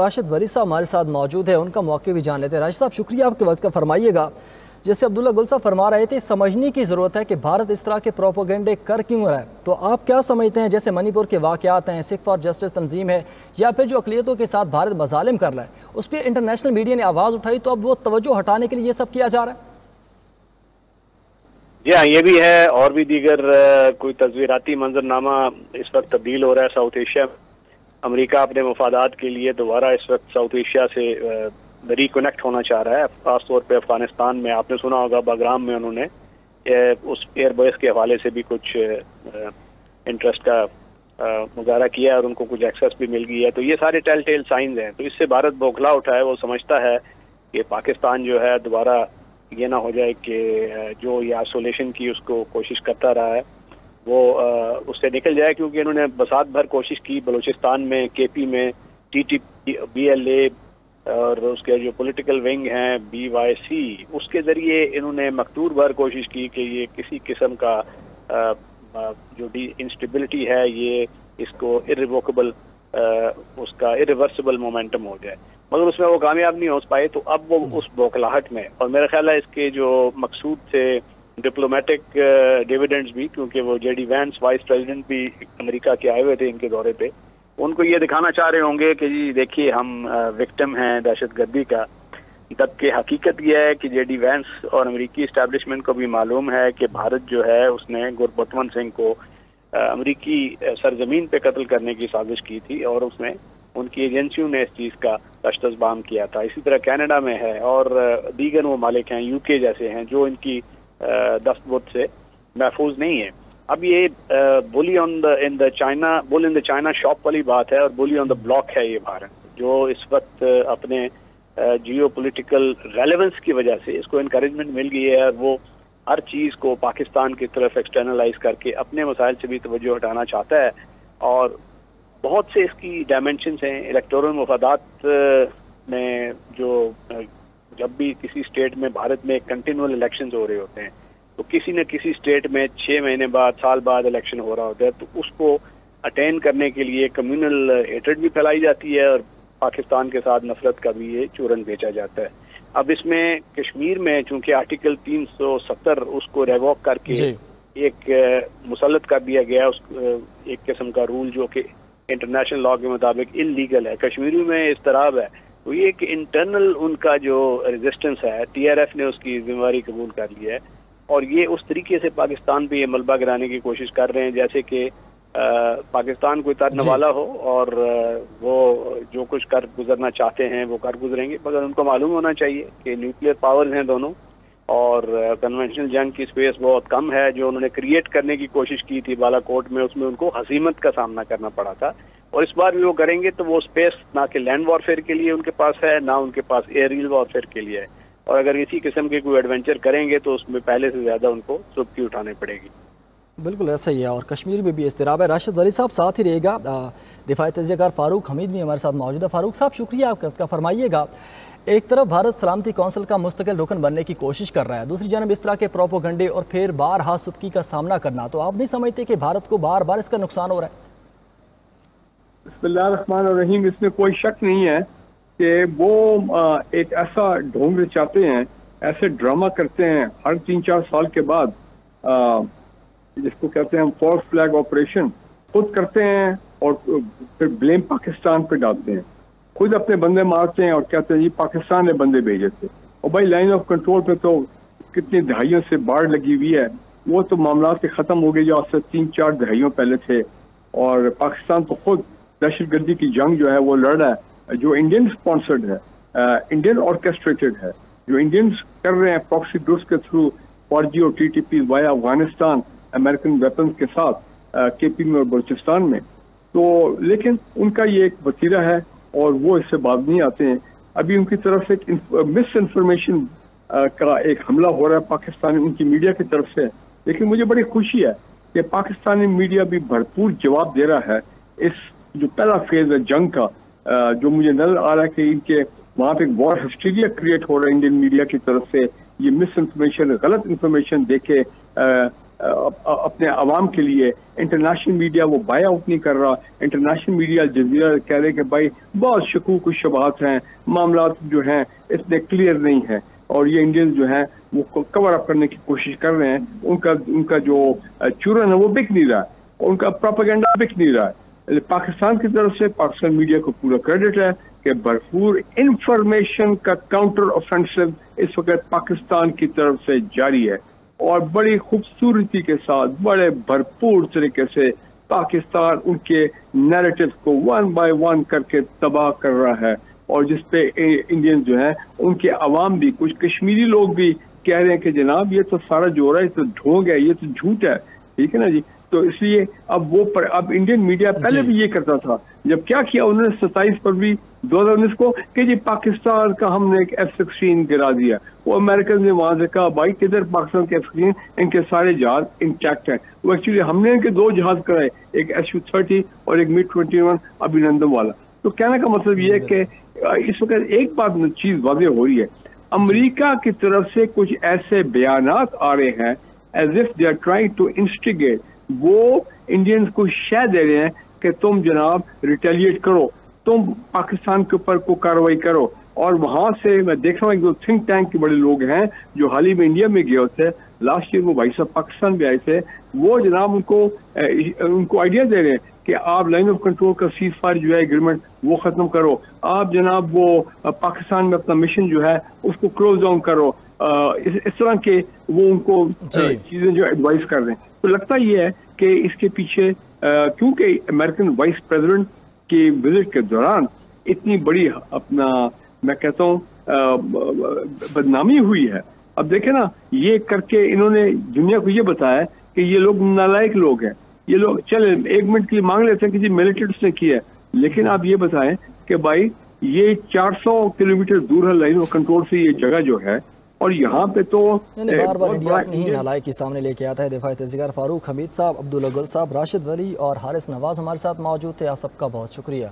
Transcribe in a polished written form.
راشد ولی صاحب ہمارے ساتھ موجود ہے، ان کا موقع بھی جان لیتے ہیں۔ راشد صاحب شکریہ آپ کے وقت کا، فرمائیے گا جیسے عبداللہ گل صاحب فرما رہے تھے سمجھنے کی ضرورت ہے کہ بھارت اس طرح کے پروپیگنڈے کر کیوں رہا ہے، تو آپ کیا سمجھتے ہیں جیسے منی پور کے واقعات ہیں، سکھ فار جسٹس تنظیم ہے، یا پھر جو اقلیتوں کے ساتھ بھارت مظالم کر رہا ہے اس پہ انٹرنیشنل میڈیا نے آواز اٹھائی تو اب وہ توجہ ہٹانے کے لیے یہ سب کیا جا رہا ہے؟ جی ہاں، یہ بھی ہے اور بھی دیگر کوئی تصویراتی منظرنامہ اس وقت تبدیل ہو رہا ہے ساؤتھ ایشیا۔ امریکہ اپنے مفادات کے لیے دوبارہ اس وقت ساؤتھ ایشیا سے ریکنیکٹ ہونا چاہ رہا ہے، خاص طور پہ افغانستان میں۔ آپ نے سنا ہوگا باگرام میں انہوں نے اس ایئر بیس کے حوالے سے بھی کچھ انٹرسٹ کا مظاہرہ کیا اور ان کو کچھ ایکسیس بھی مل گئی ہے، تو یہ سارے ٹیل ٹیل سائنز ہیں۔ تو اس سے بھارت بوکھلا اٹھا ہے، وہ سمجھتا ہے کہ پاکستان جو ہے دوبارہ یہ نہ ہو جائے کہ جو یہ آئسولیشن کی اس کو کوشش کرتا رہا ہے وہ اس سے نکل جائے، کیونکہ انہوں نے بسات بھر کوشش کی بلوچستان میں، کے پی میں، T T P, B L A اور اس کے جو پولیٹیکل ونگ ہیں بی وائی سی، اس کے ذریعے انہوں نے مقتور بھر کوشش کی کہ یہ کسی قسم کا جو انسٹیبلٹی ہے یہ اس کو irrevocable اس کا irreversible مومنٹم ہو جائے، مگر اس میں وہ کامیاب نہیں ہو پائے۔ تو اب وہ اس بوکھلاہٹ میں، اور میرا خیال ہے اس کے جو مقصود تھے ڈپلومیٹک ڈیویڈنڈز بھی، کیونکہ وہ J D Vance vice president بھی امریکہ کے آئے ہوئے تھے ان کے دورے پہ، ان کو یہ دکھانا چاہ رہے ہوں گے کہ جی دیکھیے ہم وکٹم ہیں دہشت گردی کا، جبکہ حقیقت یہ ہے کہ جے ڈی وینس اور امریکی اسٹیبلشمنٹ کو بھی معلوم ہے کہ بھارت جو ہے اس نے گربتمن سنگھ کو امریکی سرزمین پہ قتل کرنے کی سازش کی تھی، اور اس میں ان کی ایجنسیوں نے اس چیز کا اشتبام کیا تھا۔ اسی طرح کینیڈا میں ہے اور دیگر ممالک ہیں، یو کے جیسے ہیں جو ان کی دست بت سے محفوظ نہیں ہے۔ اب یہ بلی ان دا چائنا شاپ والی بات ہے، اور بلی آن دا بلاک ہے یہ بھارت، جو اس وقت اپنے جیو پولیٹیکل ریلیونس کی وجہ سے اس کو انکریجمنٹ مل گئی ہے، اور وہ ہر چیز کو پاکستان کی طرف ایکسٹرنلائز کر کے اپنے مسائل سے بھی توجہ ہٹانا چاہتا ہے، اور بہت سے اس کی ڈائمینشنز ہیں۔ الیکٹورل مفادات میں جو جب بھی کسی اسٹیٹ میں بھارت میں کنٹینیول الیکشنز ہو رہے ہوتے ہیں تو کسی نہ کسی اسٹیٹ میں 6 مہینے بعد، سال بعد الیکشن ہو رہا ہوتا ہے، تو اس کو اٹین کرنے کے لیے کمیونل ہیٹرڈ بھی پھیلائی جاتی ہے اور پاکستان کے ساتھ نفرت کا بھی یہ چورن بیچا جاتا ہے۔ اب اس میں کشمیر میں چونکہ آرٹیکل 370 اس کو ریووک کر کے ایک مسلط کر دیا گیا، اس ایک قسم کا رول جو کہ انٹرنیشنل لاء کے مطابق انلیگل ہے، کشمیری میں اضطراب ہے، تو یہ ایک انٹرنل ان کا جو ریزسٹنس ہے، ٹی آر ایف نے اس کی ذمہ داری قبول کر لی ہے، اور یہ اس طریقے سے پاکستان پہ یہ ملبہ گرانے کی کوشش کر رہے ہیں جیسے کہ پاکستان کوئی ترنے والا ہو اور وہ جو کچھ کر گزرنا چاہتے ہیں وہ کر گزریں گے، مگر ان کو معلوم ہونا چاہیے کہ نیوکلیر پاورز ہیں دونوں، اور کنونشنل جنگ کی سپیس بہت کم ہے جو انہوں نے کریٹ کرنے کی کوشش کی تھی بالا کوٹ میں، اس میں ان کو ہزیمت کا سامنا کرنا پڑا تھا، اور اس بار بھی وہ کریں گے تو وہ سپیس نہ کہ لینڈ وارفیئر کے لیے ان کے پاس ہے، نہ ان کے پاس ایئریل وارفیئر کے لیے ہے، اور اگر اسی قسم کے کوئی ایڈونچر کریں گے تو اس میں پہلے سے زیادہ ان کو سبکی اٹھانی پڑے گی۔ بالکل ایسا ہی ہے، اور کشمیر میں بھی اضطراب ہے۔ راشد ولی صاحب ساتھ ہی رہے گا، دفاعی تجزیہ کار فاروق حمید بھی ہمارے ساتھ موجود ہے۔ فاروق صاحب شکریہ آپ کا، فرمائیے گا ایک طرف بھارت سلامتی کونسل کا مستقل رکن بننے کی کوشش کر رہا ہے، دوسری جانب اس طرح کے پروپیگنڈے اور پھر بارہا سبکی کا سامنا کرنا، تو آپ نہیں سمجھتے کہ بھارت کو بار بار اس کا نقصان ہو رہا ہے؟ بسم اللہ الرحمن الرحیم، اس میں کوئی شک نہیں ہے کہ وہ ایک ایسا ڈھونگ رچاتے ہیں، ایسے ڈرامہ کرتے ہیں ہر 3-4 سال کے بعد، جس کو کہتے ہیں فالس فلیگ آپریشن، خود کرتے ہیں اور پھر بلیم پاکستان پہ ڈالتے ہیں، خود اپنے بندے مارتے ہیں اور کہتے ہیں یہ پاکستان نے بندے بھیجے تھے، اور بھائی لائن آف کنٹرول پہ تو کتنی دہائیوں سے باڑ لگی ہوئی ہے، وہ تو معاملات ختم ہو گئے جو آج سے 3-4 دہائیوں پہلے تھے، اور پاکستان تو خود دہشت گردی کی جنگ جو ہے وہ لڑ رہا ہے، جو انڈین اسپانسرڈ ہے، انڈین آرکیسٹریٹڈ ہے، جو انڈینز کر رہے ہیں پراکسی گروپس کے تھرو، فارجی اور T T P via Afghanistan American weapons کے ساتھ کے پی میں اور بلوچستان میں، تو لیکن ان کا یہ ایک وسیلہ ہے اور وہ اس سے باز نہیں آتے ہیں۔ ابھی ان کی طرف سے مس انفارمیشن کا ایک حملہ ہو رہا ہے پاکستانی ان کی میڈیا کی طرف سے، لیکن مجھے بڑی خوشی ہے کہ پاکستانی میڈیا بھی بھرپور جواب دے رہا ہے اس جو پہلا فیز ہے جنگ کا، جو مجھے نظر آ رہا ہے کہ ان کے وہاں پہ ایک وار ہسٹیریا کریٹ ہو رہا ہے انڈین میڈیا کی طرف سے، یہ مس انفارمیشن، غلط انفارمیشن دے کے اپنے عوام کے لیے. انٹرنیشنل میڈیا وہ بائی آؤٹ نہیں کر رہا. انٹرنیشنل میڈیا الجزیرہ کہہ رہے کہ بھائی بہت شکوک و شبہات ہیں, معاملات جو ہیں اتنے کلیئر نہیں ہیں, اور یہ انڈین جو ہیں وہ کور اپ کرنے کی کوشش کر رہے ہیں. ان کا جو چورن ہے وہ بک نہیں رہا, ان کا پروپیگنڈا بک نہیں رہا. پاکستان کی طرف سے پاکستان میڈیا کو پورا کریڈٹ ہے کہ بھرپور انفارمیشن کا کاؤنٹر آفینسو اس وقت پاکستان کی طرف سے جاری ہے, اور بڑی خوبصورتی کے ساتھ بڑے بھرپور طریقے سے پاکستان ان کے نیریٹو کو ون بائی ون کر کے تباہ کر رہا ہے. اور جس پہ انڈین جو ہیں ان کے عوام بھی, کچھ کشمیری لوگ بھی کہہ رہے ہیں کہ جناب یہ تو سارا جو ہو رہا ہے یہ تو ڈھونگ ہے, یہ تو جھوٹ ہے. ٹھیک ہے نا جی. تو اس لیے اب انڈین میڈیا پہلے بھی یہ کرتا تھا. جب کیا کیا انہوں نے 27 فروری 2019 کو کہ جی پاکستان کا ہم نے ایک F-16 گرا دیا. وہ امریکن نے وہاں سے کہا بھائی کدھر پاکستان کے F-16, ان کے سارے جہاز انٹیکٹ ہیں. وہ ایکچولی ہم نے ان کے 2 جہاز کرائے, ایک Su-30 اور ایک MiG-21 ابھینندن والا. تو کہنے کا مطلب یہ ہے کہ اس وقت ایک بات چیز واضح ہو رہی ہے, امریکہ کی طرف سے کچھ ایسے بیانات آ رہے ہیں as if they are trying to instigate. وہ انڈینز کو شے دے رہے ہیں کہ تم جناب ریٹیلیٹ کرو, تم پاکستان کے اوپر کو کارروائی کرو. اور وہاں سے میں دیکھ رہا ہوں جو تھنک ٹینک کے بڑے لوگ ہیں جو حال ہی میں انڈیا میں گئے ہوتے ہیں, لاسٹ ایئر وہ بھائی صاحب پاکستان بھی آئے تھے, وہ جناب ان کو آئیڈیا دے رہے ہیں کہ آپ لائن آف کنٹرول کا سیز فائر جو ہے ایگریمنٹ وہ ختم کرو, آپ جناب وہ پاکستان میں اپنا مشن جو ہے اس کو کلوز ڈاؤن کرو. اس طرح کے وہ ان کو چیزیں جو ایڈوائز کر رہے ہیں. تو لگتا یہ ہے کہ اس کے پیچھے کیونکہ امریکن وائس پریزیڈنٹ کی وزٹ کے دوران اتنی بڑی اپنا میں کہتا ہوں بدنامی ہوئی ہے. اب دیکھیں نا, یہ کر کے انہوں نے دنیا کو یہ بتایا کہ یہ لوگ نالائق لوگ ہیں. یہ لوگ چلے 1 منٹ کے لیے مانگ لیتے ہیں کہ جی ملیٹنٹس نے کیا ہے, لیکن آپ یہ بتائیں کہ بھائی یہ 400 کلومیٹر دور ہے لائن آف کنٹرول سے یہ جگہ جو ہے, اور یہاں پہ تو بار بار انڈیا اپنی ہی نالائق کی سامنے لے کے آتا ہے. دفاع تحصیلدار فاروق حمید صاحب, عبداللہ گل صاحب, راشد ولی اور حارث نواز ہمارے ساتھ موجود تھے. آپ سب کا بہت شکریہ.